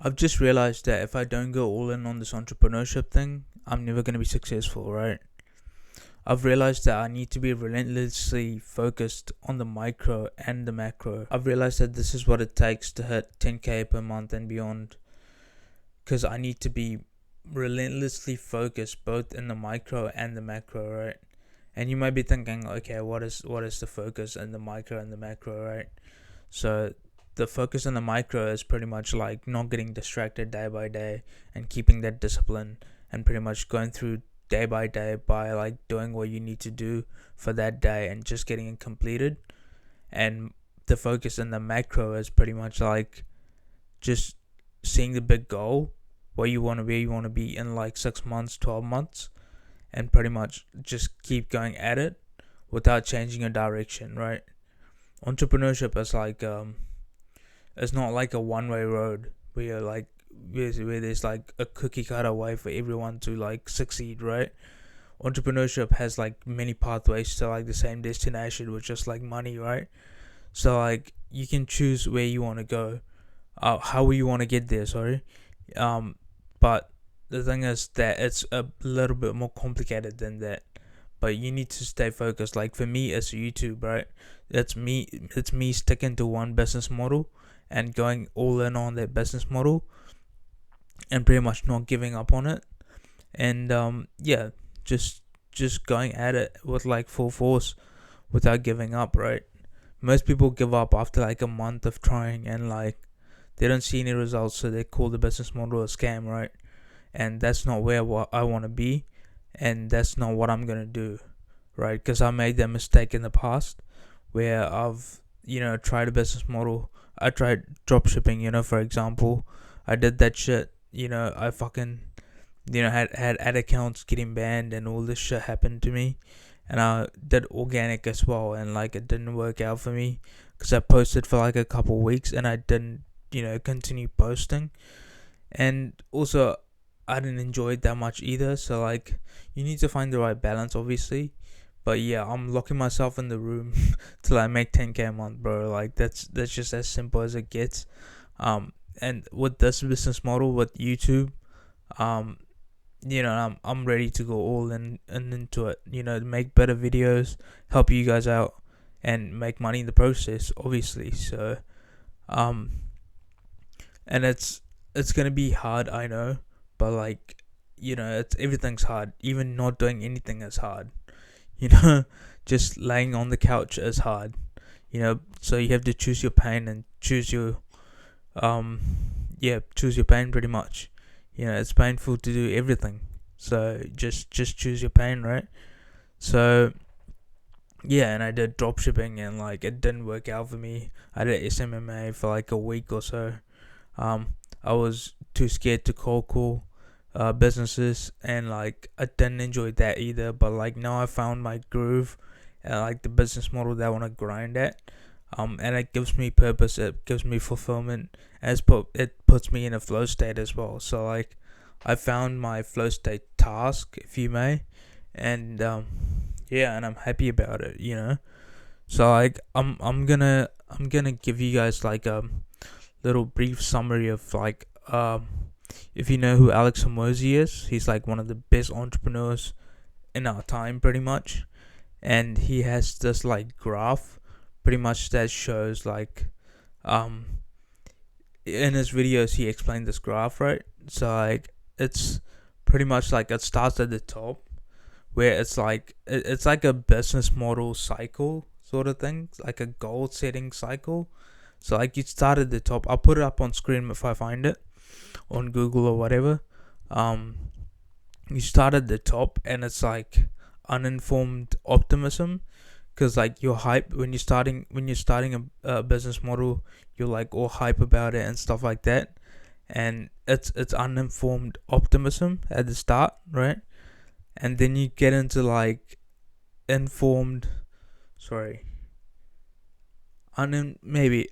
I've just realized that if I don't go all in on this entrepreneurship thing, I'm never going to be successful, right? I've realized that I need to be relentlessly focused on the micro and the macro. I've realized that this is what it takes to hit 10k per month and beyond, because I need to be relentlessly focused both in the micro and the macro, right? And you might be thinking, okay, what is the focus in the micro and the macro, right? So the focus on the micro is pretty much like not getting distracted day by day and keeping that discipline, and pretty much going through day by day by like doing what you need to do for that day and just getting it completed. And the focus in the macro is pretty much like just seeing the big goal, where you want to be. You want to be in like 6 months, 12 months, and pretty much just keep going at it without changing your direction, right? Entrepreneurship is like it's not like a one-way road where you're like where there's like a cookie cutter way for everyone to like succeed, right? Entrepreneurship has like many pathways to like the same destination with just like money, right? So like you can choose where you want to go, how you want to get there, sorry. um but the thing is that it's a little bit more complicated than that, but you need to stay focused. Like for me, it's YouTube, right? It's me sticking to one business model and going all in on that business model, and pretty much not giving up on it. And yeah, just going at it with like full force without giving up, right? Most people give up after like a month of trying, and like they don't see any results, so they call the business model a scam, right? And that's not where I want to be, and that's not what I'm gonna do, right? Because I made that mistake in the past where I've tried a business model. I tried drop shipping, for example. I did that shit. I fucking had ad accounts getting banned and all this shit happened to me. And I did organic as well, and like it didn't work out for me because I posted for like a couple weeks and I didn't continue posting. And also I didn't enjoy it that much either. So like you need to find the right balance, obviously. But yeah, I'm locking myself in the room till I make 10k a month, bro. Like that's just as simple as it gets. And with this business model with YouTube, um, I'm ready to go all in and into it. To make better videos, help you guys out, and make money in the process, obviously. So, um, and it's gonna be hard, I know, but like, it's everything's hard. Even not doing anything is hard. You know, just laying on the couch is hard. So you have to choose your pain and choose your um, yeah, choose your pain pretty much. It's painful to do everything, so just choose your pain, right? So yeah, and I did dropshipping and like it didn't work out for me. I did SMMA for like a week or so. I was too scared to cold call businesses, and like I didn't enjoy that either. But like now I found my groove and like the business model that I want to grind at. And it gives me purpose, it gives me fulfillment, it puts me in a flow state as well. So like I found my flow state task, if you may, and yeah, and I'm happy about it. So like I'm gonna give you guys like a little brief summary of like if you know who Alex Hormozy is. He's like one of the best entrepreneurs in our time, pretty much. And he has this like graph pretty much that shows like um in his videos he explained this graph, right? So like it's pretty much like it starts at the top, where it's like a business model cycle sort of thing, like a goal setting cycle. So like you start at the top. I'll put it up on screen if I find it on Google or whatever. um you start at the top, and it's like uninformed optimism, because like you're hype when you're starting a business model. You're like all hype about it and stuff like that, and it's uninformed optimism at the start, right? And then you get into like informed, sorry, maybe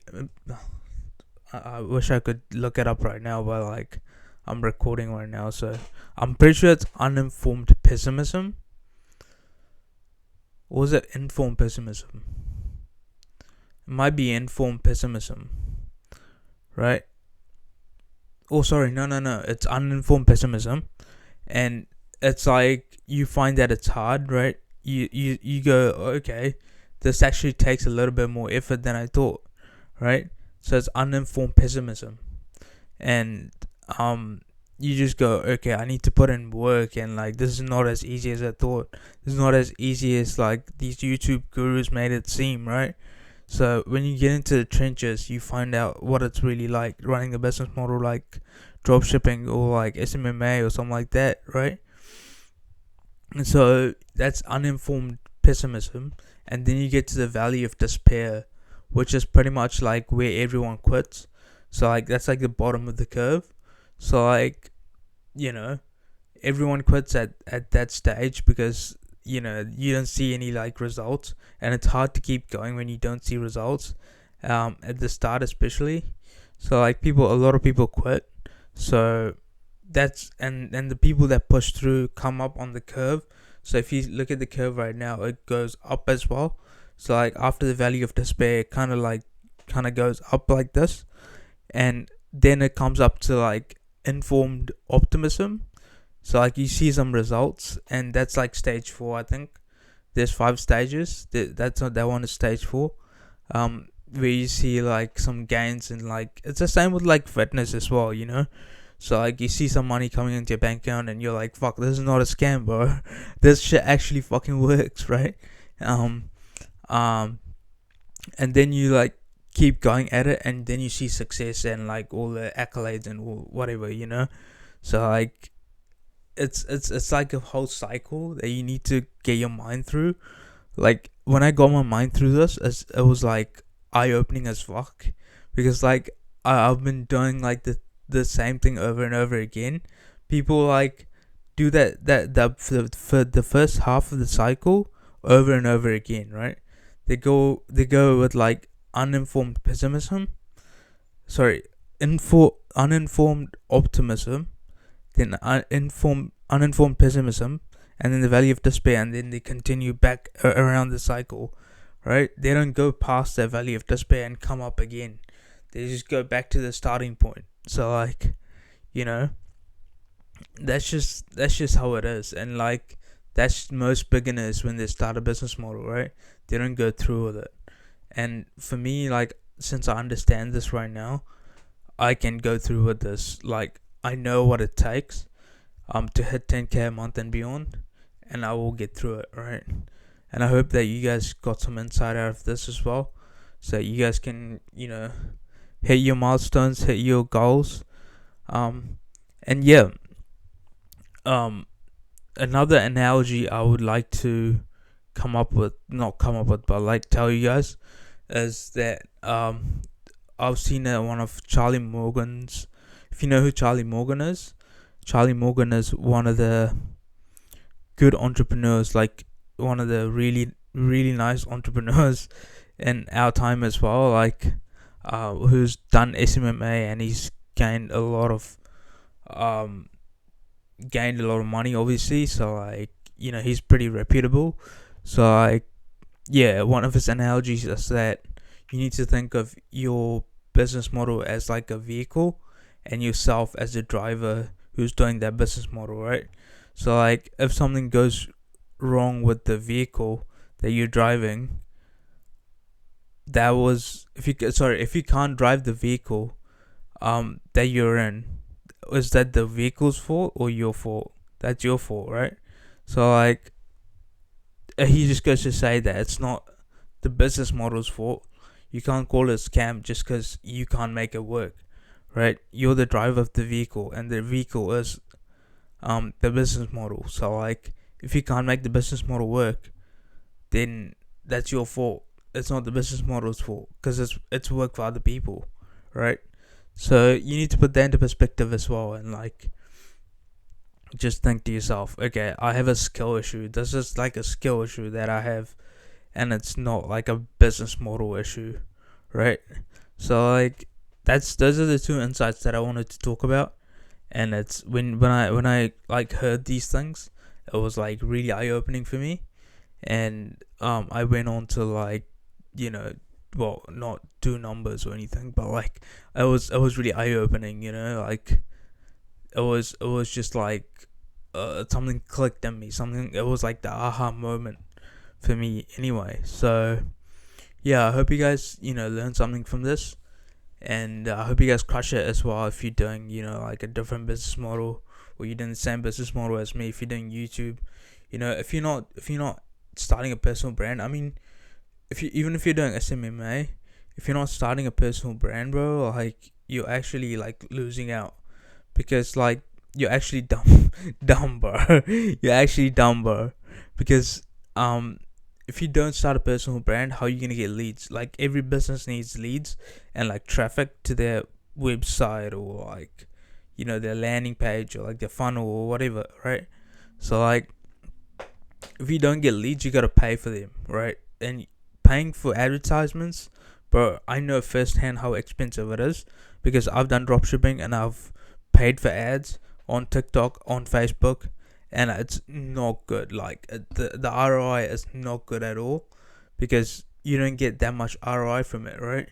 I wish I could look it up right now, but like I'm recording right now, so I'm pretty sure it's uninformed pessimism. Or was it informed pessimism? It might be informed pessimism, right? oh sorry, no, it's uninformed pessimism. And it's like you find that it's hard, right? You go, okay, this actually takes a little bit more effort than I thought, right? So it's uninformed pessimism. And you just go, okay, I need to put in work, and like this is not as easy as I thought. This is not as easy as like these YouTube gurus made it seem, right? So when you get into the trenches, you find out what it's really like running a business model like drop shipping or like SMMA or something like that, right? And so that's uninformed pessimism. And then you get to the valley of despair, which is pretty much like where everyone quits. So like that's like the bottom of the curve. So like, you know, everyone quits at that stage because, you know, you don't see any like results, and it's hard to keep going when you don't see results, at the start especially. So like a lot of people quit. So that's, and the people that push through come up on the curve. So if you look at the curve right now, it goes up as well. So like after the valley of despair, it kind of goes up like this, and then it comes up to like informed optimism. So like you see some results, and that's like stage 4. I think there's 5 stages. That's not, that one is stage 4. Where you see like some gains, and like it's the same with like fitness as well, you know. So like you see some money coming into your bank account, and you're like, fuck, this is not a scam, bro. This shit actually fucking works, right? Um, um, and then you like keep going at it, and then you see success and like all the accolades and whatever, you know. So like it's like a whole cycle that you need to get your mind through. Like when I got my mind through this, it was like eye opening as fuck, because like I've been doing like the same thing over and over again. People like do that for the first half of the cycle over and over again, right? They go with like uninformed pessimism, sorry, uninformed optimism, then uninformed pessimism, and then the valley of despair, and then they continue back around the cycle, right? They don't go past that valley of despair and come up again. They just go back to the starting point. So like, you know, that's just how it is. And like that's most beginners when they start a business model, right? They don't go through with it. And for me, like, since I understand this right now, I can go through with this. Like, I know what it takes to hit 10k a month and beyond, and I will get through it, right? And I hope that you guys got some insight out of this as well, so that you guys can, you know, hit your milestones, hit your goals. And yeah, another analogy I would like to but like tell you guys, is that I've seen one of Charlie Morgan's. If you know who Charlie Morgan is one of the good entrepreneurs, like one of the really really nice entrepreneurs in our time as well, like who's done SMMA, and he's gained a lot of money, obviously. So like, you know, he's pretty reputable. So like, yeah, one of his analogies is that you need to think of your business model as like a vehicle, and yourself as the driver who's doing that business model, right? So like, if something goes wrong with the vehicle that you're driving, if you can't drive the vehicle that you're in, is that the vehicle's fault or your fault? That's your fault, right? So like, he just goes to say that it's not the business model's fault. You can't call it a scam just because you can't make it work, right? You're the driver of the vehicle, and the vehicle is the business model. So like, if you can't make the business model work, then that's your fault. It's not the business model's fault, because it's work for other people, right? So you need to put that into perspective as well, and like, just think to yourself, okay, I have a skill issue. This is like a skill issue that I have, and it's not like a business model issue, right? So like, those are the 2 insights that I wanted to talk about. And it's when I like heard these things, it was like really eye opening for me. And I went on to like, you know, well, not do numbers or anything, but like it was really eye opening, like it was just like something clicked in me, something, it was like the aha moment for me anyway. So yeah, I hope you guys learn something from this, and I hope you guys crush it as well if you're doing like a different business model, or you're doing the same business model as me. If you're doing YouTube, if you're not starting a personal brand, I mean, if you're doing SMMA, if you're not starting a personal brand, bro, like you're actually like losing out, because like you're actually dumb, dumb, bro. You're actually dumb, bro, because um if you don't start a personal brand, how are you gonna get leads? Like every business needs leads and like traffic to their website, or like their landing page, or like their funnel or whatever, right? So like if you don't get leads, you gotta pay for them, right? And paying for advertisements, bro, I know firsthand how expensive it is, because I've done dropshipping and I've paid for ads on TikTok, on Facebook, and it's not good. Like the ROI is not good at all, because you don't get that much ROI from it, right?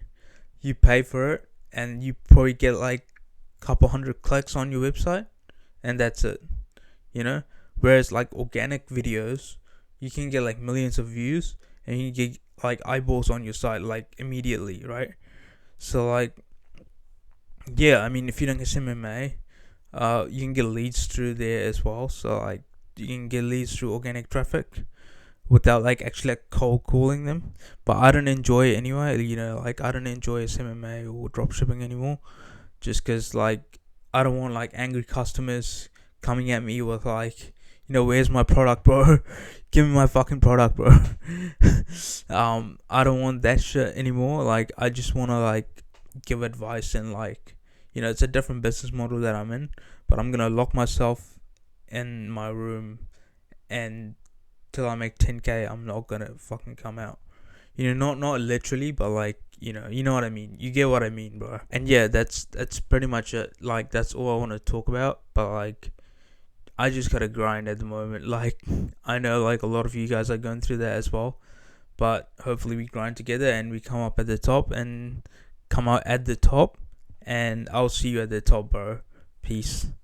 You pay for it and you probably get like a couple hundred clicks on your website, and that's it, you know. Whereas like organic videos, you can get like millions of views, and you get like eyeballs on your site like immediately, right? So like, yeah, I mean, if you don't get MMA, you can get leads through there as well. So like, you can get leads through organic traffic without like actually like cold calling them. But I don't enjoy it anyway. Like I don't enjoy SMMA or dropshipping anymore, just because like I don't want like angry customers coming at me with like, where's my product, bro? Give me my fucking product, bro. I don't want that shit anymore. Like I just want to like give advice, and like, it's a different business model that I'm in, but I'm gonna lock myself in my room, and till I make 10k, I'm not gonna fucking come out. Not literally, but like, you know what I mean. You get what I mean, bro. And yeah, that's pretty much it. Like that's all I want to talk about. But like, I just gotta grind at the moment. Like I know like a lot of you guys are going through that as well. But hopefully we grind together and we come up at the top and come out at the top. And I'll see you at the top, bro. Peace.